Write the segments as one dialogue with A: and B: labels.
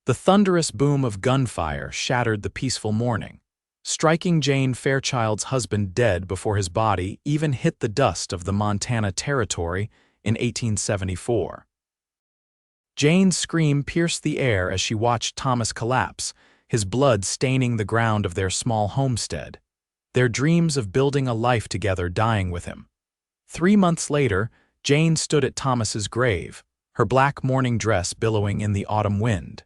A: The thunderous boom of gunfire shattered the peaceful morning, striking Jane Fairchild's husband dead before his body even hit the dust of the Montana Territory in 1874. Jane's scream pierced the air as she watched Thomas collapse, his blood staining the ground of their small homestead, their dreams of building a life together dying with him. 3 months later, Jane stood at Thomas's grave, her black mourning dress billowing in the autumn wind.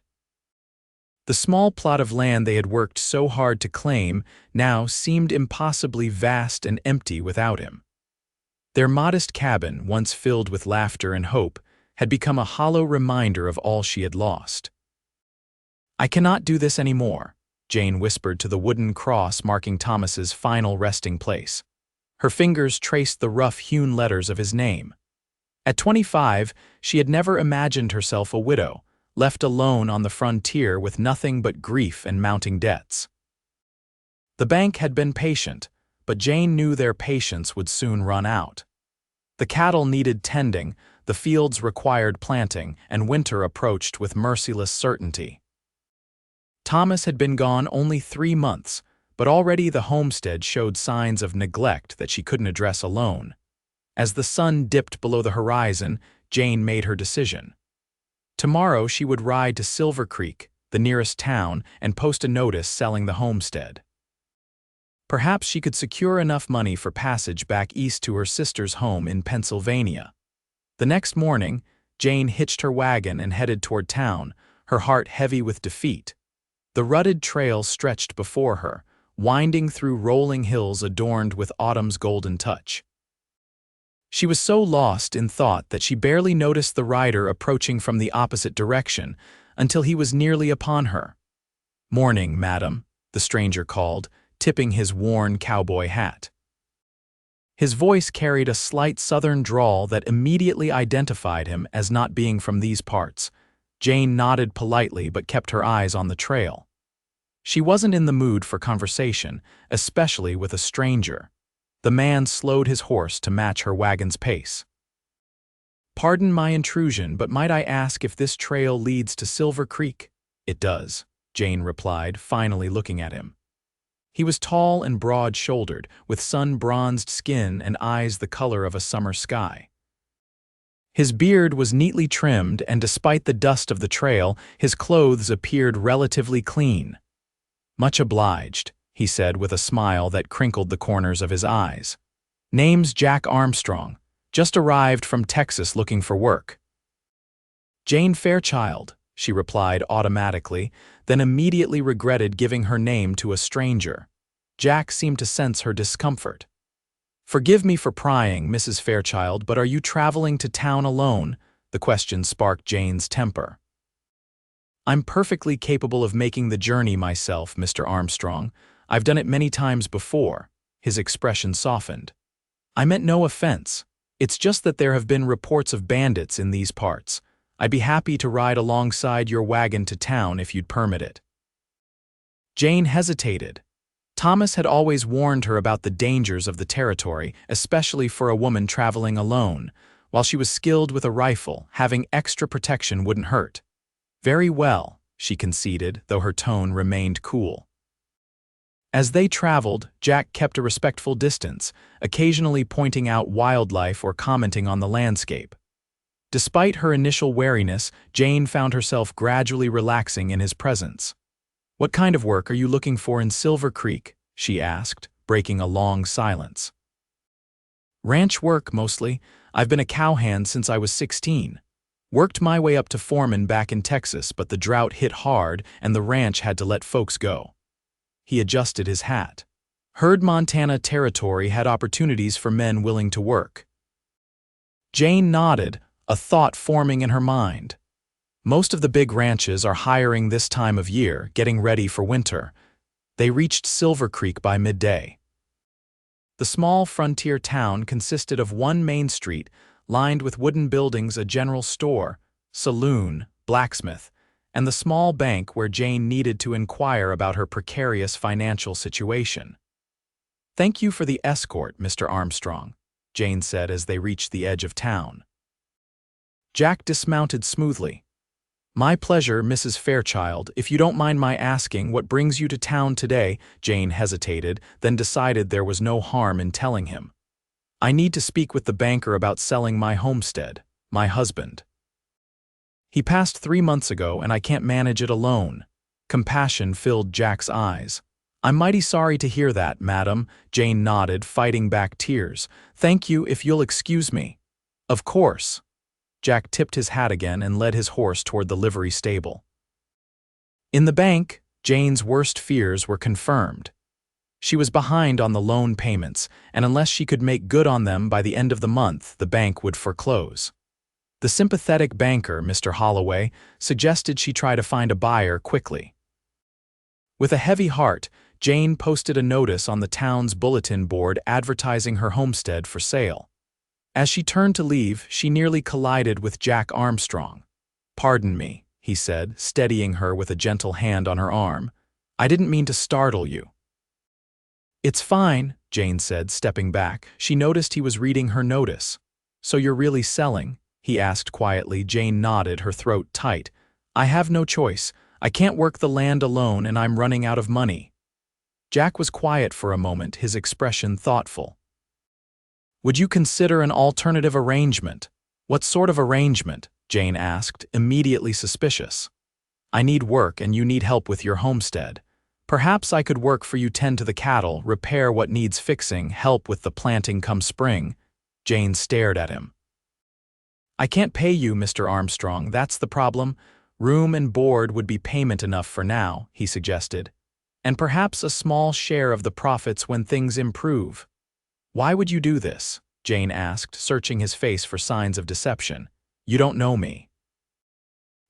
A: The small plot of land they had worked so hard to claim now seemed impossibly vast and empty without him. Their modest cabin, once filled with laughter and hope, had become a hollow reminder of all she had lost. "I cannot do this anymore," Jane whispered to the wooden cross marking Thomas's final resting place. Her fingers traced the rough-hewn letters of his name. At 25, she had never imagined herself a widow, left alone on the frontier with nothing but grief and mounting debts. The bank had been patient, but Jane knew their patience would soon run out. The cattle needed tending, the fields required planting, and winter approached with merciless certainty. Thomas had been gone only 3 months, but already the homestead showed signs of neglect that she couldn't address alone. As the sun dipped below the horizon, Jane made her decision. Tomorrow she would ride to Silver Creek, the nearest town, and post a notice selling the homestead. Perhaps she could secure enough money for passage back east to her sister's home in Pennsylvania. The next morning, Jane hitched her wagon and headed toward town, her heart heavy with defeat. The rutted trail stretched before her, winding through rolling hills adorned with autumn's golden touch. She was so lost in thought that she barely noticed the rider approaching from the opposite direction until he was nearly upon her. "Morning, madam," the stranger called, tipping his worn cowboy hat. His voice carried a slight southern drawl that immediately identified him as not being from these parts. Jane nodded politely but kept her eyes on the trail. She wasn't in the mood for conversation, especially with a stranger. The man slowed his horse to match her wagon's pace. "Pardon my intrusion, but might I ask if this trail leads to Silver Creek?" "It does," Jane replied, finally looking at him. He was tall and broad-shouldered, with sun-bronzed skin and eyes the color of a summer sky. His beard was neatly trimmed, and despite the dust of the trail, his clothes appeared relatively clean. "Much obliged," he said with a smile that crinkled the corners of his eyes. "Name's Jack Armstrong. Just arrived from Texas looking for work." "Jane Fairchild," she replied automatically, then immediately regretted giving her name to a stranger. Jack seemed to sense her discomfort. "Forgive me for prying, Mrs. Fairchild, but are you traveling to town alone?" The question sparked Jane's temper. "I'm perfectly capable of making the journey myself, Mr. Armstrong. I've done it many times before." His expression softened. "I meant no offense. It's just that there have been reports of bandits in these parts. I'd be happy to ride alongside your wagon to town if you'd permit it." Jane hesitated. Thomas had always warned her about the dangers of the territory, especially for a woman traveling alone. While she was skilled with a rifle, having extra protection wouldn't hurt. "Very well," she conceded, though her tone remained cool. As they traveled, Jack kept a respectful distance, occasionally pointing out wildlife or commenting on the landscape. Despite her initial wariness, Jane found herself gradually relaxing in his presence. "What kind of work are you looking for in Silver Creek?" she asked, breaking a long silence. "Ranch work, mostly. I've been a cowhand since I was 16. Worked my way up to foreman back in Texas, but the drought hit hard and the ranch had to let folks go." He adjusted his hat. "Heard Montana Territory had opportunities for men willing to work." Jane nodded, a thought forming in her mind. Most of the big ranches are hiring this time of year, getting ready for winter. They reached Silver Creek by midday. The small frontier town consisted of one main street, lined with wooden buildings, a general store, saloon, blacksmith, and the small bank where Jane needed to inquire about her precarious financial situation. "Thank you for the escort, Mr. Armstrong," Jane said as they reached the edge of town. Jack dismounted smoothly. My pleasure, Mrs. Fairchild. If you don't mind my asking, what brings you to town today? Jane hesitated, then decided there was no harm in telling him. I need to speak with the banker about selling my homestead, my husband. He passed 3 months ago and I can't manage it alone. Compassion filled Jack's eyes. I'm mighty sorry to hear that, madam, Jane nodded, fighting back tears. Thank you, if you'll excuse me. Of course. Jack tipped his hat again and led his horse toward the livery stable. In the bank, Jane's worst fears were confirmed. She was behind on the loan payments, and unless she could make good on them by the end of the month, the bank would foreclose. The sympathetic banker, Mr. Holloway, suggested she try to find a buyer quickly. With a heavy heart, Jane posted a notice on the town's bulletin board advertising her homestead for sale. As she turned to leave, she nearly collided with Jack Armstrong. "Pardon me," he said, steadying her with a gentle hand on her arm. "I didn't mean to startle you." "It's fine," Jane said, stepping back. She noticed he was reading her notice. "So you're really selling?" he asked quietly. Jane nodded, her throat tight. "I have no choice. I can't work the land alone and I'm running out of money." Jack was quiet for a moment, his expression thoughtful. "Would you consider an alternative arrangement?" "What sort of arrangement?" Jane asked, immediately suspicious. "I need work and you need help with your homestead. Perhaps I could work for you, tend to the cattle, repair what needs fixing, help with the planting come spring." Jane stared at him. "I can't pay you, Mr. Armstrong, that's the problem. Room and board would be payment enough for now," he suggested. "And perhaps a small share of the profits when things improve." "Why would you do this?" Jane asked, searching his face for signs of deception. "You don't know me."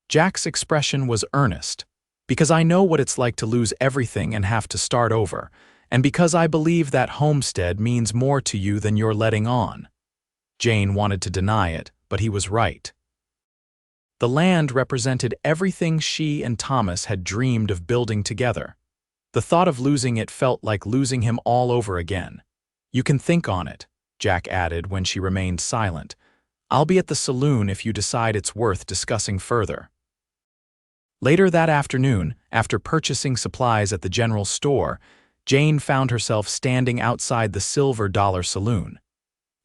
A: Jack's expression was earnest. "Because I know what it's like to lose everything and have to start over, and because I believe that homestead means more to you than you're letting on." Jane wanted to deny it, but he was right. The land represented everything she and Thomas had dreamed of building together. The thought of losing it felt like losing him all over again. "You can think on it," Jack added when she remained silent. "I'll be at the saloon if you decide it's worth discussing further." Later that afternoon, after purchasing supplies at the general store, Jane found herself standing outside the Silver Dollar Saloon.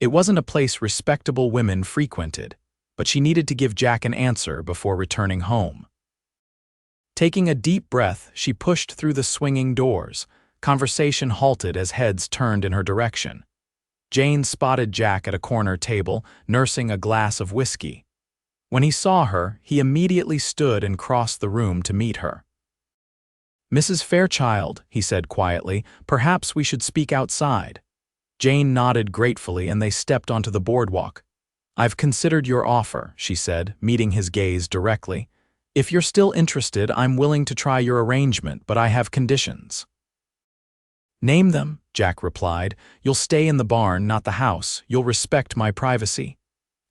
A: It wasn't a place respectable women frequented, but she needed to give Jack an answer before returning home. Taking a deep breath, she pushed through the swinging doors. Conversation halted as heads turned in her direction. Jane spotted Jack at a corner table, nursing a glass of whiskey. When he saw her, he immediately stood and crossed the room to meet her. "Mrs. Fairchild," he said quietly, "perhaps we should speak outside." Jane nodded gratefully and they stepped onto the boardwalk. "I've considered your offer," she said, meeting his gaze directly. "If you're still interested, I'm willing to try your arrangement, but I have conditions." "Name them," Jack replied. "You'll stay in the barn, not the house. You'll respect my privacy.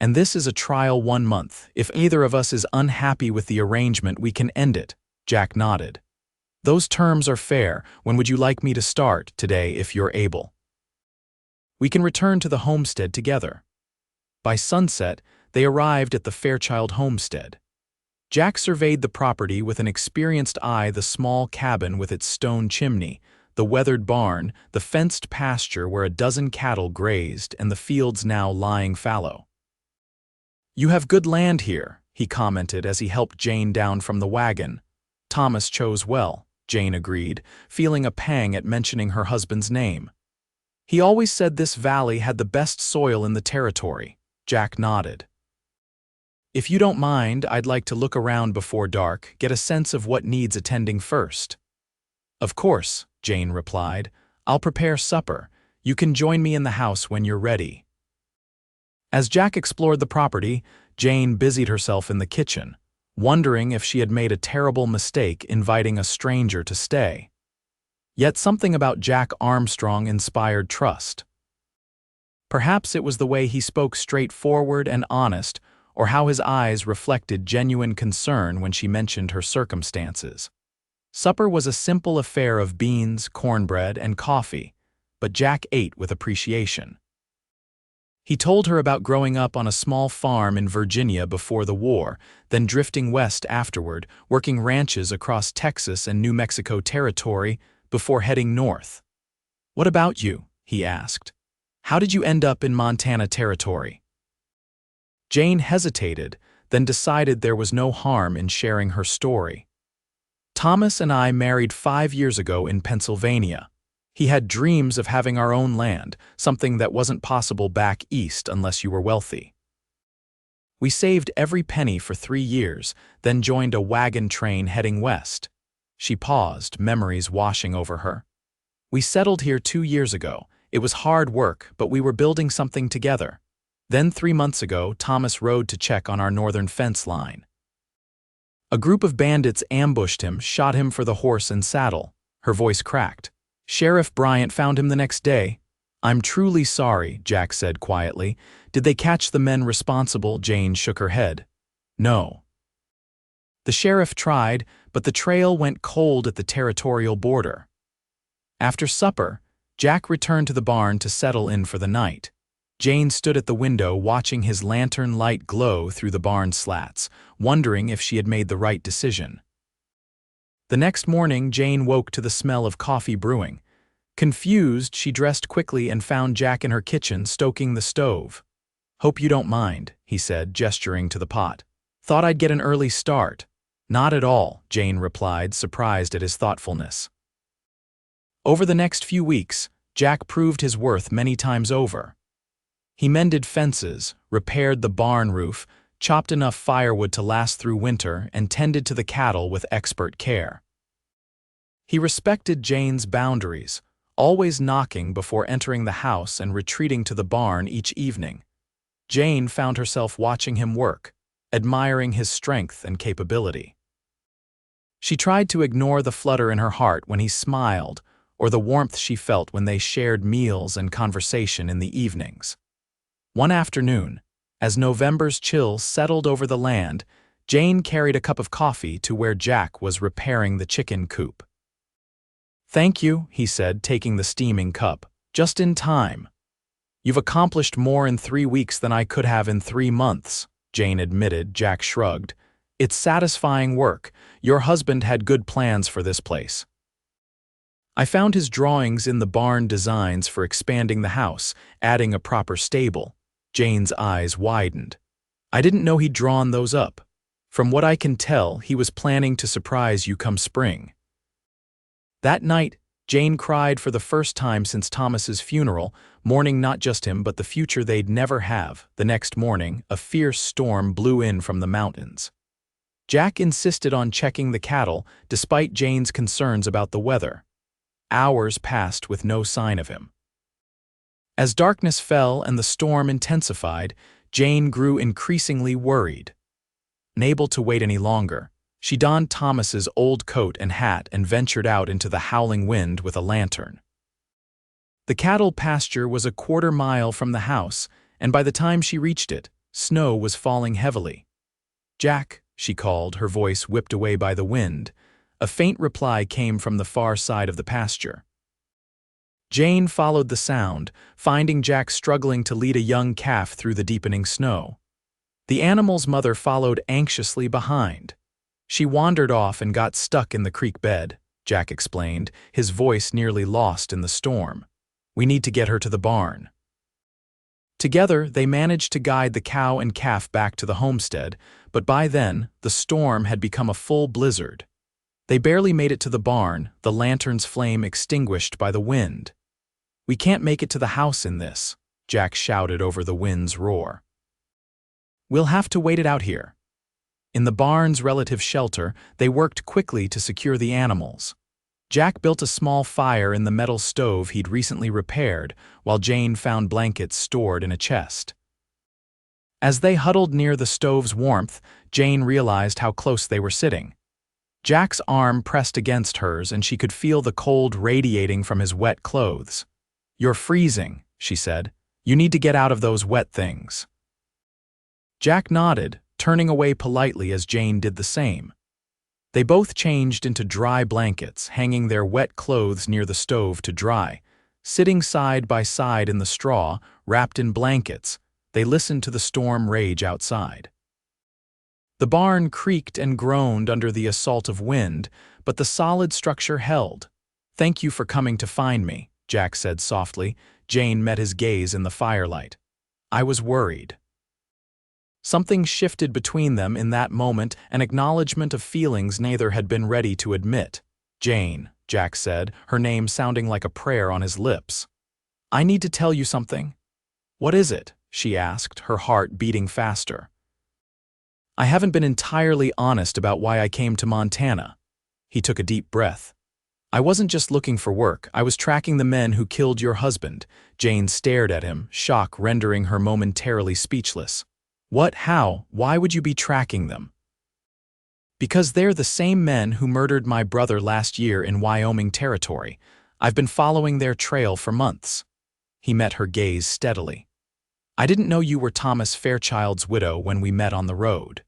A: And this is a trial 1 month. If either of us is unhappy with the arrangement, we can end it." Jack nodded. "Those terms are fair. When would you like me to start? Today, if you're able. We can return to the homestead together." By sunset, they arrived at the Fairchild homestead. Jack surveyed the property with an experienced eye, the small cabin with its stone chimney, the weathered barn, the fenced pasture where a dozen cattle grazed, and the fields now lying fallow. "You have good land here," he commented as he helped Jane down from the wagon. "Thomas chose well," Jane agreed, feeling a pang at mentioning her husband's name. "He always said this valley had the best soil in the territory." Jack nodded. "If you don't mind, I'd like to look around before dark, get a sense of what needs attending first." "Of course," Jane replied. "I'll prepare supper. You can join me in the house when you're ready." As Jack explored the property, Jane busied herself in the kitchen, wondering if she had made a terrible mistake inviting a stranger to stay. Yet something about Jack Armstrong inspired trust. Perhaps it was the way he spoke straightforward and honest, or how his eyes reflected genuine concern when she mentioned her circumstances. Supper was a simple affair of beans, cornbread, and coffee, but Jack ate with appreciation. He told her about growing up on a small farm in Virginia before the war, then drifting west afterward, working ranches across Texas and New Mexico territory before heading north. "What about you?" he asked. "How did you end up in Montana territory?" Jane hesitated, then decided there was no harm in sharing her story. "Thomas and I married 5 years ago in Pennsylvania. He had dreams of having our own land, something that wasn't possible back east unless you were wealthy. We saved every penny for 3 years, then joined a wagon train heading west." She paused, memories washing over her. "We settled here 2 years ago. It was hard work, but we were building something together. Then 3 months ago, Thomas rode to check on our northern fence line. A group of bandits ambushed him, shot him for the horse and saddle." Her voice cracked. "Sheriff Bryant found him the next day." "I'm truly sorry," Jack said quietly. "Did they catch the men responsible?" Jane shook her head. "No. The sheriff tried, but the trail went cold at the territorial border." After supper, Jack returned to the barn to settle in for the night. Jane stood at the window watching his lantern light glow through the barn slats, wondering if she had made the right decision. The next morning, Jane woke to the smell of coffee brewing. Confused, she dressed quickly and found Jack in her kitchen stoking the stove. "Hope you don't mind," he said, gesturing to the pot. "Thought I'd get an early start." "Not at all," Jane replied, surprised at his thoughtfulness. Over the next few weeks, Jack proved his worth many times over. He mended fences, repaired the barn roof, chopped enough firewood to last through winter, and tended to the cattle with expert care. He respected Jane's boundaries, always knocking before entering the house and retreating to the barn each evening. Jane found herself watching him work, admiring his strength and capability. She tried to ignore the flutter in her heart when he smiled, or the warmth she felt when they shared meals and conversation in the evenings. One afternoon, as November's chill settled over the land, Jane carried a cup of coffee to where Jack was repairing the chicken coop. "Thank you," he said, taking the steaming cup. "Just in time." "You've accomplished more in 3 weeks than I could have in 3 months, Jane admitted. Jack shrugged. "It's satisfying work. Your husband had good plans for this place." "I found his drawings in the barn designs for expanding the house, adding a proper stable." Jane's eyes widened. "I didn't know he'd drawn those up. From what I can tell, he was planning to surprise you come spring." That night, Jane cried for the first time since Thomas's funeral, mourning not just him but the future they'd never have. The next morning, a fierce storm blew in from the mountains. Jack insisted on checking the cattle, despite Jane's concerns about the weather. Hours passed with no sign of him. As darkness fell and the storm intensified, Jane grew increasingly worried. Unable to wait any longer, she donned Thomas's old coat and hat and ventured out into the howling wind with a lantern. The cattle pasture was a quarter-mile from the house, and by the time she reached it, snow was falling heavily. "Jack," she called, her voice whipped away by the wind. A faint reply came from the far side of the pasture. Jane followed the sound, finding Jack struggling to lead a young calf through the deepening snow. The animal's mother followed anxiously behind. "She wandered off and got stuck in the creek bed," Jack explained, his voice nearly lost in the storm. "We need to get her to the barn." Together, they managed to guide the cow and calf back to the homestead, but by then, the storm had become a full blizzard. They barely made it to the barn, the lantern's flame extinguished by the wind. "We can't make it to the house in this," Jack shouted over the wind's roar. "We'll have to wait it out here." In the barn's relative shelter, they worked quickly to secure the animals. Jack built a small fire in the metal stove he'd recently repaired, while Jane found blankets stored in a chest. As they huddled near the stove's warmth, Jane realized how close they were sitting. Jack's arm pressed against hers, and she could feel the cold radiating from his wet clothes. "You're freezing," she said. "You need to get out of those wet things." Jack nodded, turning away politely as Jane did the same. They both changed into dry blankets, hanging their wet clothes near the stove to dry. Sitting side by side in the straw, wrapped in blankets, they listened to the storm rage outside. The barn creaked and groaned under the assault of wind, but the solid structure held. "Thank you for coming to find me," Jack said softly. Jane met his gaze in the firelight. "I was worried." Something shifted between them in that moment, an acknowledgement of feelings neither had been ready to admit. "Jane," Jack said, her name sounding like a prayer on his lips. "I need to tell you something." "What is it?" she asked, her heart beating faster. "I haven't been entirely honest about why I came to Montana." He took a deep breath. "I wasn't just looking for work, I was tracking the men who killed your husband." Jane stared at him, shock rendering her momentarily speechless. "What? How? Why would you be tracking them?" "Because they're the same men who murdered my brother last year in Wyoming territory. I've been following their trail for months." He met her gaze steadily. "I didn't know you were Thomas Fairchild's widow when we met on the road.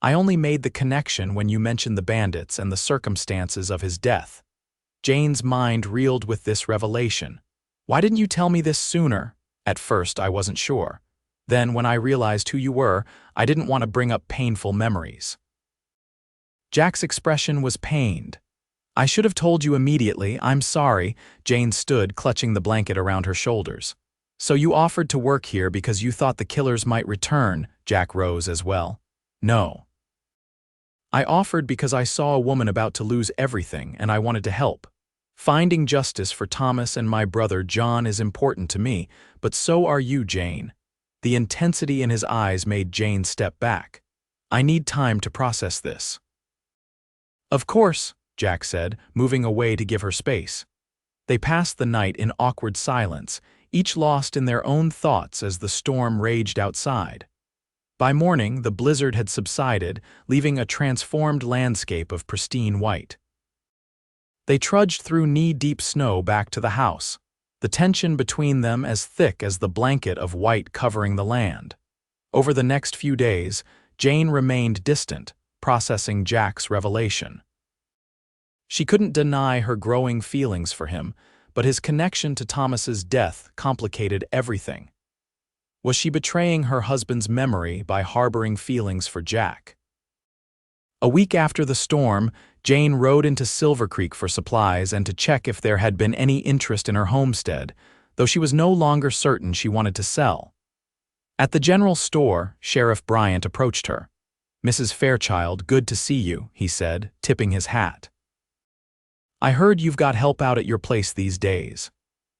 A: I only made the connection when you mentioned the bandits and the circumstances of his death." Jane's mind reeled with this revelation. "Why didn't you tell me this sooner?" "At first, I wasn't sure. Then, when I realized who you were, I didn't want to bring up painful memories." Jack's expression was pained. "I should have told you immediately, I'm sorry." Jane stood, clutching the blanket around her shoulders. "So you offered to work here because you thought the killers might return?" Jack rose as well. "No. I offered because I saw a woman about to lose everything and I wanted to help. Finding justice for Thomas and my brother John is important to me, but so are you, Jane." The intensity in his eyes made Jane step back. "I need time to process this." "Of course," Jack said, moving away to give her space. They passed the night in awkward silence, each lost in their own thoughts as the storm raged outside. By morning, the blizzard had subsided, leaving a transformed landscape of pristine white. They trudged through knee-deep snow back to the house, the tension between them as thick as the blanket of white covering the land. Over the next few days, Jane remained distant, processing Jack's revelation. She couldn't deny her growing feelings for him, but his connection to Thomas's death complicated everything. Was she betraying her husband's memory by harboring feelings for Jack? A week after the storm, Jane rode into Silver Creek for supplies and to check if there had been any interest in her homestead, though she was no longer certain she wanted to sell. At the general store, Sheriff Bryant approached her. "Mrs. Fairchild, good to see you," he said, tipping his hat. "I heard you've got help out at your place these days."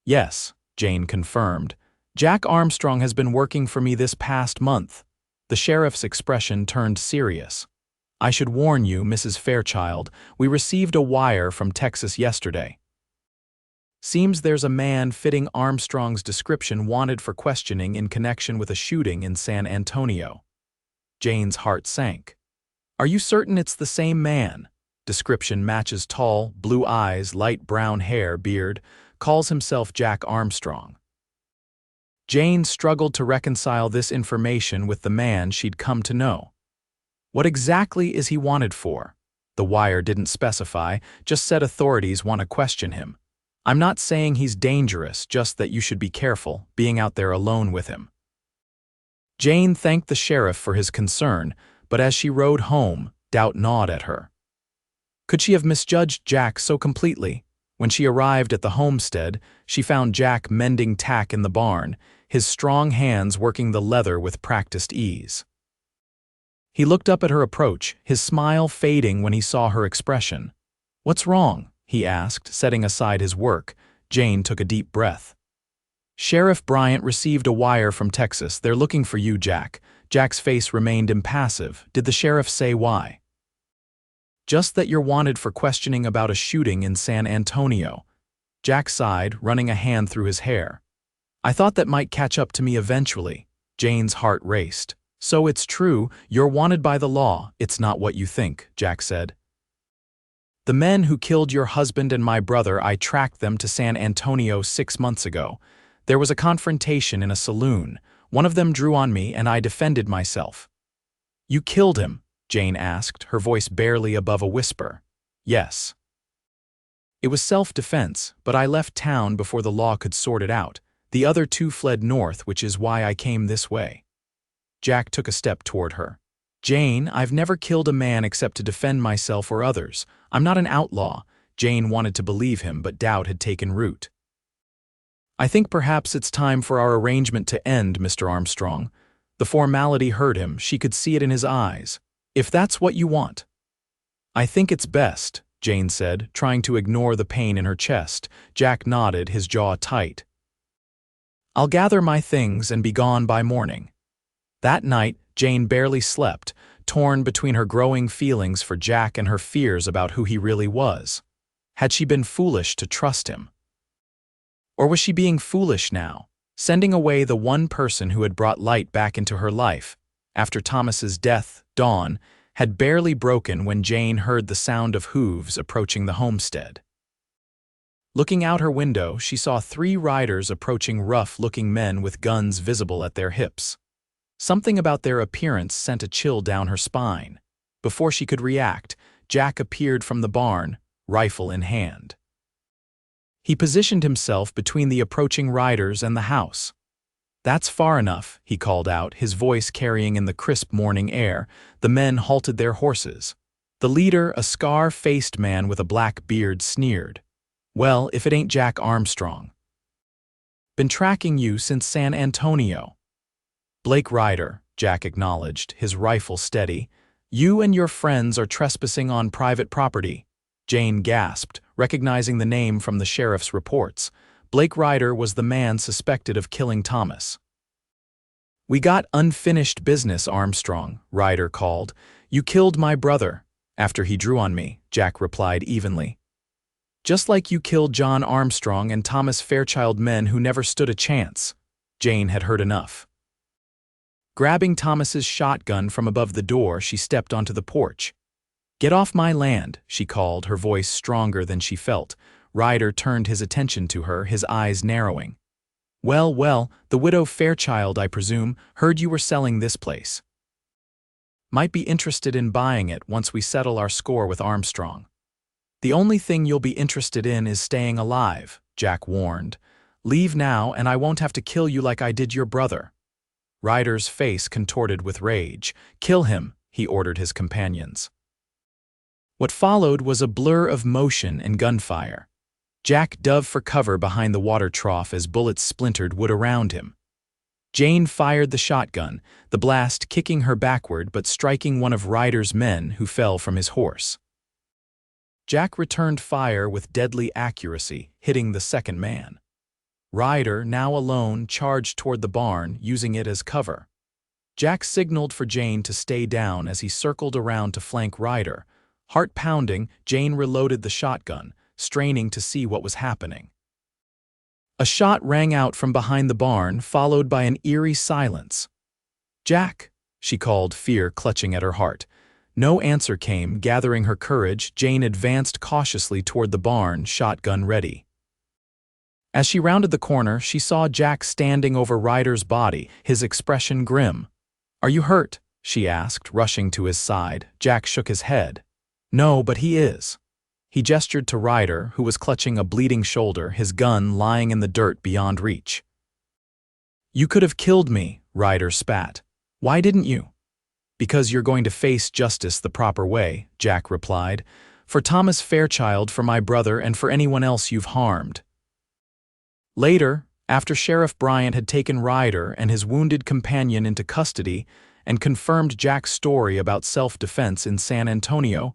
A: "Yes," Jane confirmed. "Jack Armstrong has been working for me this past month." The sheriff's expression turned serious. "I should warn you, Mrs. Fairchild, we received a wire from Texas yesterday. Seems there's a man fitting Armstrong's description wanted for questioning in connection with a shooting in San Antonio." Jane's heart sank. "Are you certain it's the same man? Description matches tall, blue eyes, light brown hair, beard, calls himself Jack Armstrong." Jane struggled to reconcile this information with the man she'd come to know. What exactly is he wanted for? The wire didn't specify, just said authorities want to question him. "I'm not saying he's dangerous, just that you should be careful, being out there alone with him." Jane thanked the sheriff for his concern, but as she rode home, doubt gnawed at her. Could she have misjudged Jack so completely? When she arrived at the homestead, she found Jack mending tack in the barn, his strong hands working the leather with practiced ease. He looked up at her approach, his smile fading when he saw her expression. "What's wrong?" he asked, setting aside his work. Jane took a deep breath. "Sheriff Bryant received a wire from Texas. They're looking for you, Jack." Jack's face remained impassive. "Did the sheriff say why?" "Just that you're wanted for questioning about a shooting in San Antonio." Jack sighed, running a hand through his hair. "I thought that might catch up to me eventually." Jane's heart raced. "So it's true, you're wanted by the law. It's not what you think," Jack said. "The men who killed your husband and my brother, I tracked them to San Antonio 6 months ago. There was a confrontation in a saloon. One of them drew on me and I defended myself." "You killed him?" Jane asked, her voice barely above a whisper. "Yes." It was self-defense, but I left town before the law could sort it out. The other two fled north, which is why I came this way. Jack took a step toward her. Jane, I've never killed a man except to defend myself or others. I'm not an outlaw. Jane wanted to believe him, but doubt had taken root. I think perhaps it's time for our arrangement to end, Mr. Armstrong. The formality hurt him. She could see it in his eyes. If that's what you want. I think it's best, Jane said, trying to ignore the pain in her chest. Jack nodded, his jaw tight. I'll gather my things and be gone by morning. That night, Jane barely slept, torn between her growing feelings for Jack and her fears about who he really was. Had she been foolish to trust him? Or was she being foolish now, sending away the one person who had brought light back into her life? After Thomas's death, dawn had barely broken when Jane heard the sound of hooves approaching the homestead. Looking out her window, she saw 3 riders approaching, rough-looking men with guns visible at their hips. Something about their appearance sent a chill down her spine. Before she could react, Jack appeared from the barn, rifle in hand. He positioned himself between the approaching riders and the house. "That's far enough," he called out, his voice carrying in the crisp morning air. The men halted their horses. The leader, a scar-faced man with a black beard, sneered. "Well, if it ain't Jack Armstrong. Been tracking you since San Antonio." "Blake Ryder," Jack acknowledged, his rifle steady. "You and your friends are trespassing on private property." Jane gasped, recognizing the name from the sheriff's reports. Blake Ryder was the man suspected of killing Thomas. "We got unfinished business, Armstrong," Ryder called. "You killed my brother." "After he drew on me," Jack replied evenly. "Just like you killed John Armstrong and Thomas Fairchild, men who never stood a chance." Jane had heard enough. Grabbing Thomas's shotgun from above the door, she stepped onto the porch. "Get off my land," she called, her voice stronger than she felt. Ryder turned his attention to her, his eyes narrowing. Well, the widow Fairchild, I presume, heard you were selling this place. Might be interested in buying it once we settle our score with Armstrong." "The only thing you'll be interested in is staying alive," Jack warned. "Leave now and I won't have to kill you like I did your brother." Ryder's face contorted with rage. "Kill him," he ordered his companions. What followed was a blur of motion and gunfire. Jack dove for cover behind the water trough as bullets splintered wood around him. Jane fired the shotgun, the blast kicking her backward but striking one of Ryder's men, who fell from his horse. Jack returned fire with deadly accuracy, hitting the second man. Ryder, now alone, charged toward the barn, using it as cover. Jack signaled for Jane to stay down as he circled around to flank Ryder. Heart pounding, Jane reloaded the shotgun, straining to see what was happening. A shot rang out from behind the barn, followed by an eerie silence. "Jack," she called, fear clutching at her heart. No answer came. Gathering her courage, Jane advanced cautiously toward the barn, shotgun ready. As she rounded the corner, she saw Jack standing over Ryder's body, his expression grim. "Are you hurt?" she asked, rushing to his side. Jack shook his head. "No, but he is." He gestured to Ryder, who was clutching a bleeding shoulder, his gun lying in the dirt beyond reach. "You could have killed me," Ryder spat. "Why didn't you?" "Because you're going to face justice the proper way," Jack replied. "For Thomas Fairchild, for my brother, and for anyone else you've harmed." Later, after Sheriff Bryant had taken Ryder and his wounded companion into custody and confirmed Jack's story about self-defense in San Antonio,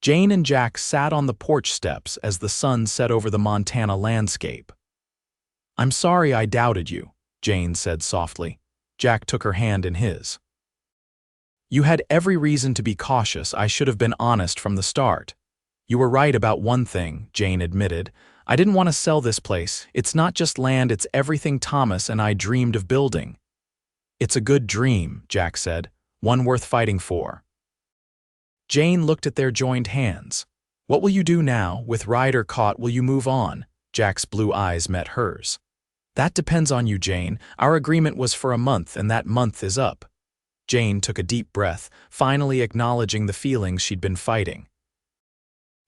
A: Jane and Jack sat on the porch steps as the sun set over the Montana landscape. "I'm sorry I doubted you," Jane said softly. Jack took her hand in his. "You had every reason to be cautious. I should have been honest from the start." "You were right about one thing," Jane admitted. "I didn't want to sell this place. It's not just land, it's everything Thomas and I dreamed of building." "It's a good dream," Jack said. "One worth fighting for." Jane looked at their joined hands. "What will you do now? With Ryder caught, will you move on?" Jack's blue eyes met hers. "That depends on you, Jane. Our agreement was for a month, and that month is up." Jane took a deep breath, finally acknowledging the feelings she'd been fighting.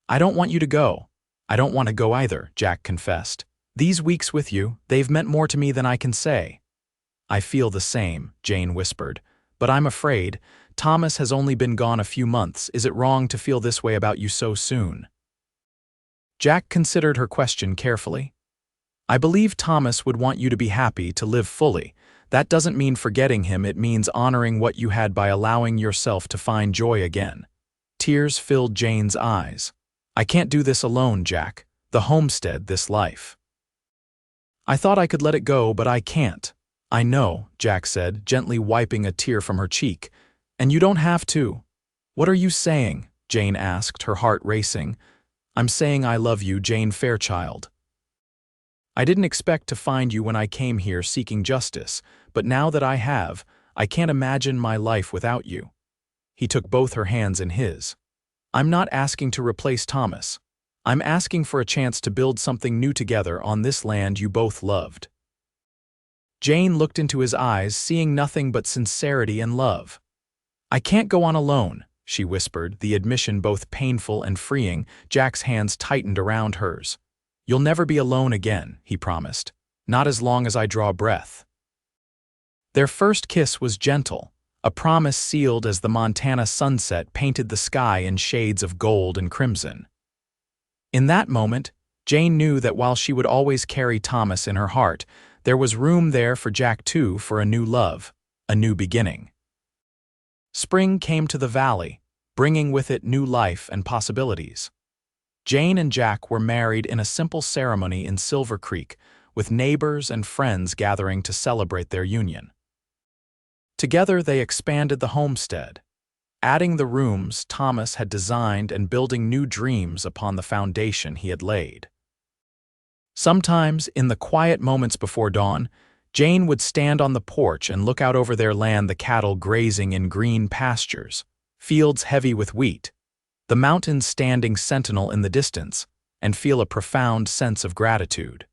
A: "I don't want you to go. I don't want to go either, Jack confessed. These weeks with you, they've meant more to me than I can say. I feel the same, Jane whispered. But I'm afraid, Thomas has only been gone a few months. Is it wrong to feel this way about you so soon? Jack considered her question carefully. I believe Thomas would want you to be happy, to live fully. That doesn't mean forgetting him, it means honoring what you had by allowing yourself to find joy again. Tears filled Jane's eyes. I can't do this alone, Jack. The homestead, this life. I thought I could let it go, but I can't. I know, Jack said, gently wiping a tear from her cheek. And you don't have to. What are you saying? Jane asked, her heart racing. I'm saying I love you, Jane Fairchild. I didn't expect to find you when I came here seeking justice, but now that I have, I can't imagine my life without you. He took both her hands in his. I'm not asking to replace Thomas. I'm asking for a chance to build something new together on this land you both loved. Jane looked into his eyes, seeing nothing but sincerity and love. I can't go on alone, she whispered, the admission both painful and freeing. Jack's hands tightened around hers. You'll never be alone again, he promised. Not as long as I draw breath. Their first kiss was gentle, a promise sealed as the Montana sunset painted the sky in shades of gold and crimson. In that moment, Jane knew that while she would always carry Thomas in her heart, there was room there for Jack too, for a new love, a new beginning. Spring came to the valley, bringing with it new life and possibilities. Jane and Jack were married in a simple ceremony in Silver Creek, with neighbors and friends gathering to celebrate their union. Together they expanded the homestead, adding the rooms Thomas had designed and building new dreams upon the foundation he had laid. Sometimes, in the quiet moments before dawn, Jane would stand on the porch and look out over their land, the cattle grazing in green pastures, fields heavy with wheat, the mountains standing sentinel in the distance, and feel a profound sense of gratitude.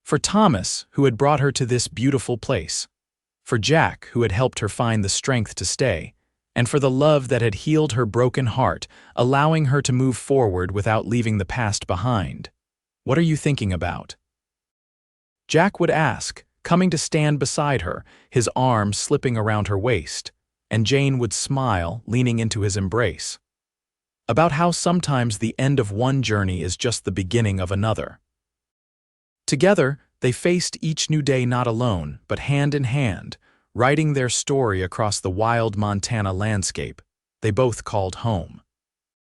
A: For Thomas, who had brought her to this beautiful place, for Jack, who had helped her find the strength to stay, and for the love that had healed her broken heart, allowing her to move forward without leaving the past behind. What are you thinking about? Jack would ask, coming to stand beside her, his arm slipping around her waist, and Jane would smile, leaning into his embrace. About how sometimes the end of one journey is just the beginning of another. Together, they faced each new day not alone, but hand in hand, writing their story across the wild Montana landscape they both called home.